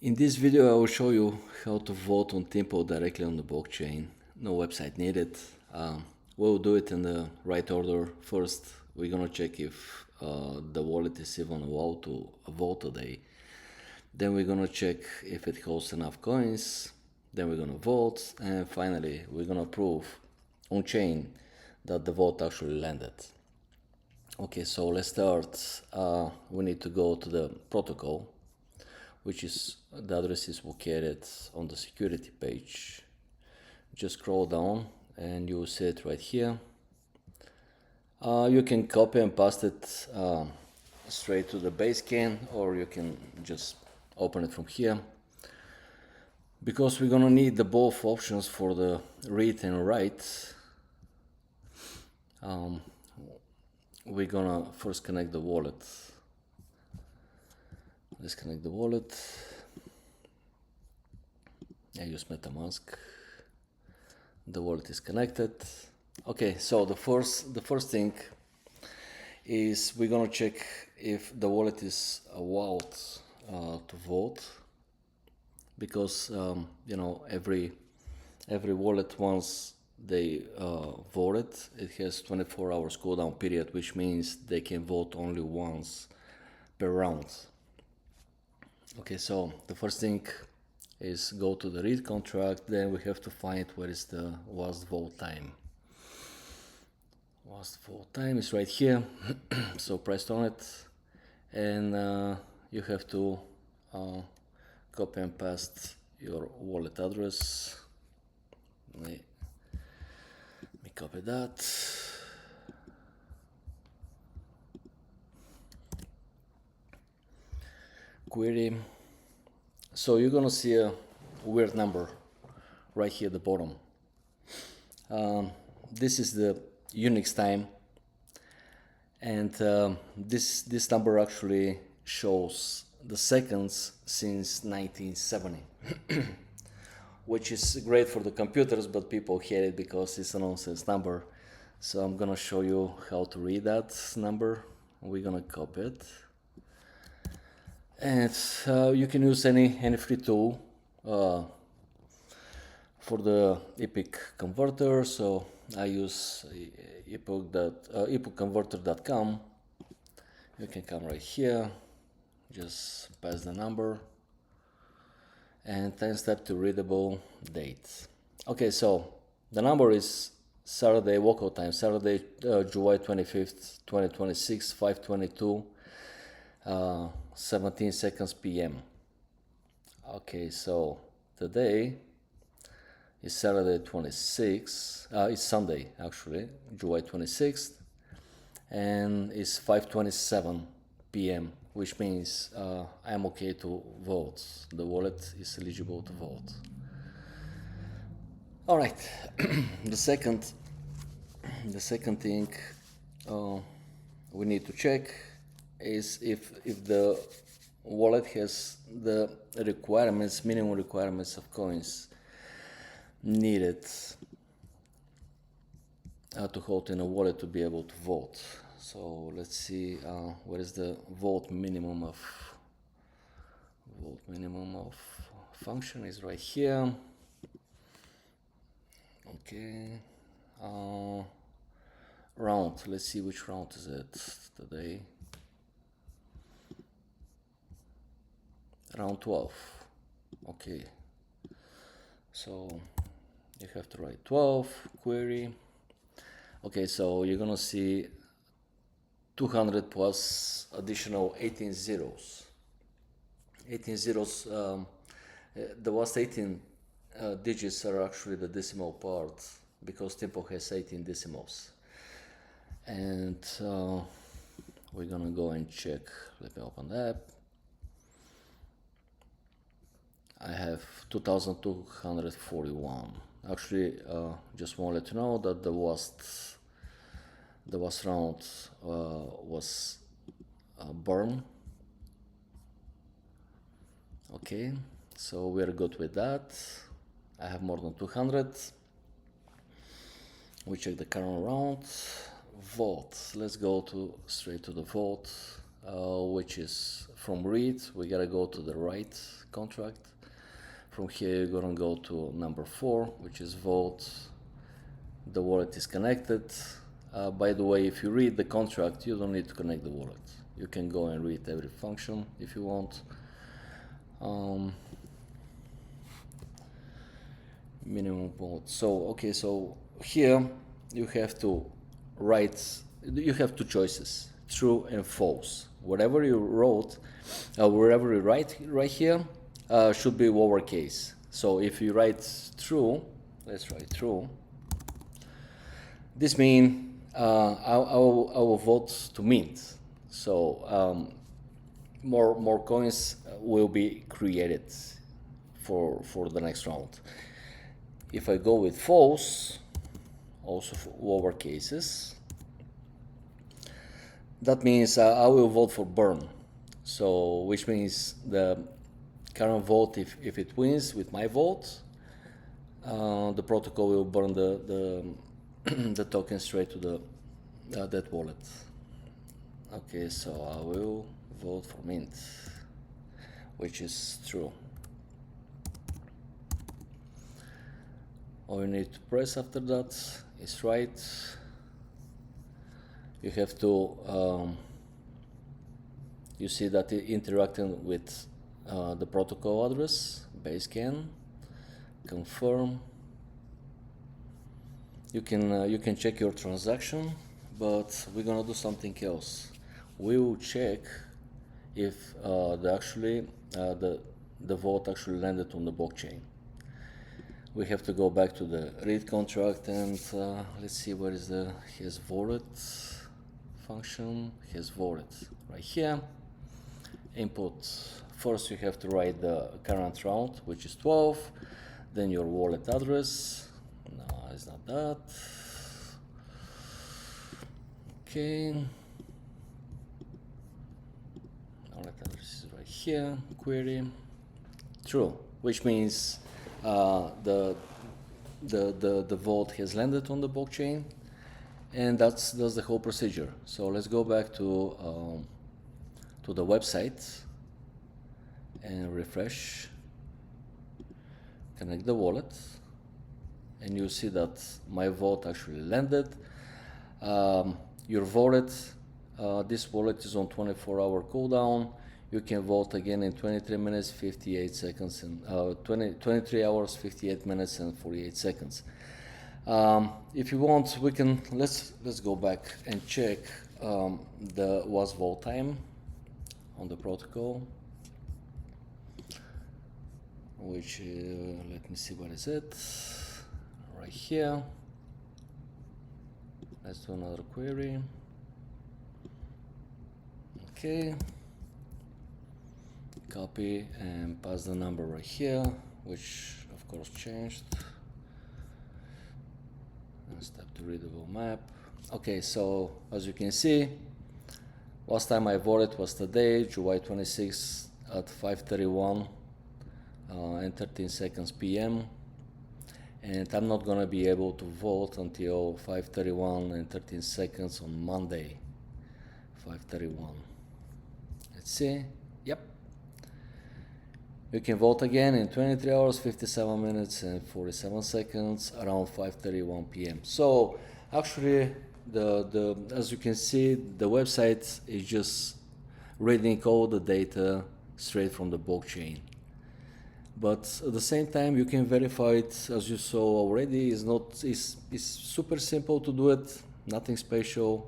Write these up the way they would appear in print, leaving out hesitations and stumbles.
In this video I will show you how to vote on Timpal directly on the blockchain. No website needed. We'll do it in the right order. First we're gonna check if the wallet is even allowed to vote today. Then we're gonna check if it holds enough coins. Then we're gonna vote, and finally we're gonna prove on chain that the vote actually landed. Okay, so let's start. We need to go to the protocol, which is the address is located on the security page. Just scroll down and you will see it right here. You can copy and paste it straight to the base can, or you can just open it from here. Because we're gonna need the both options for the read and write, we're gonna first connect the wallet. Let's connect the wallet. I use MetaMask. The wallet is connected. Okay, so the first thing is we're gonna check if the wallet is allowed to vote, because you know, every wallet, once they voted, it has 24 hours cooldown period, which means they can vote only once per round. Okay, so the first thing is go to the read contract. Then we have to find where is the last vote time. Last vote time is right here. So press on it, and you have to copy and paste your wallet address. Let me copy that. Query. So you're gonna see a weird number right here at the bottom. This is the Unix time, and this number actually shows the seconds since 1970, which is great for the computers, but people hate it because it's a nonsense number. So I'm gonna show you how to read that number. We're gonna copy it. And you can use any free tool for the epic converter. So I use epochconverter.com. You can come right here, just pass the number, and timestamp to readable date. Okay, so the number is Saturday local time, Saturday, July 25th, 2026, 5:22. 17 seconds PM. Okay, so today is Saturday 26th, it's Sunday actually, July 26th, and it's 5:27 PM, which means I'm okay to vote. The wallet is eligible to vote. All right. the second thing we need to check is if the wallet has the requirements, minimum requirements of coins needed to hold in a wallet to be able to vote. So let's see, what is the vote minimum of function is right here. Okay, round. Let's see which round is it today. Round 12. Okay, so you have to write 12 query. Okay, so you're gonna see 200 plus additional 18 zeros. 18 zeros. The last 18 digits are actually the decimal part, because Timpal has 18 decimals. And we're gonna go and check. Let me open the app. I have 2,241. Actually, just want to let you know that the last round was burned. Okay, so we're good with that. I have more than 200. We check the current round. Vote. Let's go straight to the vote, which is from read, we gotta go to the write contract. From here, you're gonna go to number 4, which is vote. The wallet is connected. By the way, if you read the contract, you don't need to connect the wallet. You can go and read every function if you want. Minimum vote. So okay, so here you have to write. You have two choices: true and false. Whatever you wrote, wherever you write right here, should be lowercase. So if you write true, let's write true. This means I will vote to mint. So more coins will be created for the next round. If I go with false, also for lower cases, that means I will vote for burn. So which means the current vote, if it wins with my vote, the protocol will burn the token straight to the that wallet. Okay, so I will vote for mint, which is true. All you need to press after that is write. You have to you see that it interacting with the protocol address, base can, confirm. You can check your transaction, but we're gonna do something else. We will check if the vote actually landed on the blockchain. We have to go back to the read contract and let's see where is his voted function. His voted right here. Input. First you have to write the current round, which is 12, then your wallet address. No, it's not that. Okay. Wallet address is right here. Query. True, which means the vote has landed on the blockchain, and that's the whole procedure. So let's go back to the website and refresh, connect the wallet, and you see that my vote actually landed. Your wallet, this wallet is on 24-hour cooldown. You can vote again in 23 minutes, 58 seconds, and 23 hours, 58 minutes, and 48 seconds. If you want, we can let's go back and check the was vote time on the protocol, which let me see, what is it? Right here. Let's do another query. Okay. Copy and pass the number right here, which of course changed. Step to readable map. Okay, so as you can see, last time I voted was today, July 26 at 5:31 and 13 seconds PM, and I'm not gonna be able to vote until 5:31 and 13 seconds on Monday, 5:31. Let's see. Yep. You can vote again in 23 hours, 57 minutes, and 47 seconds around 5:31 PM. So actually, as you can see, the website is just reading all the data straight from the blockchain. But at the same time, you can verify it, as you saw already. It's super simple to do it, nothing special.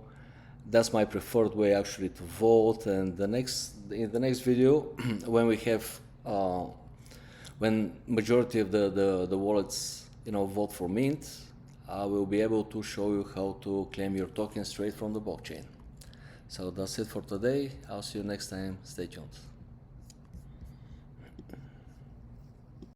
That's my preferred way actually to vote. And in the next video, when we have when majority of the wallets vote for mint, I will be able to show you how to claim your token straight from the blockchain. So that's it for today. I'll see you next time. Stay tuned.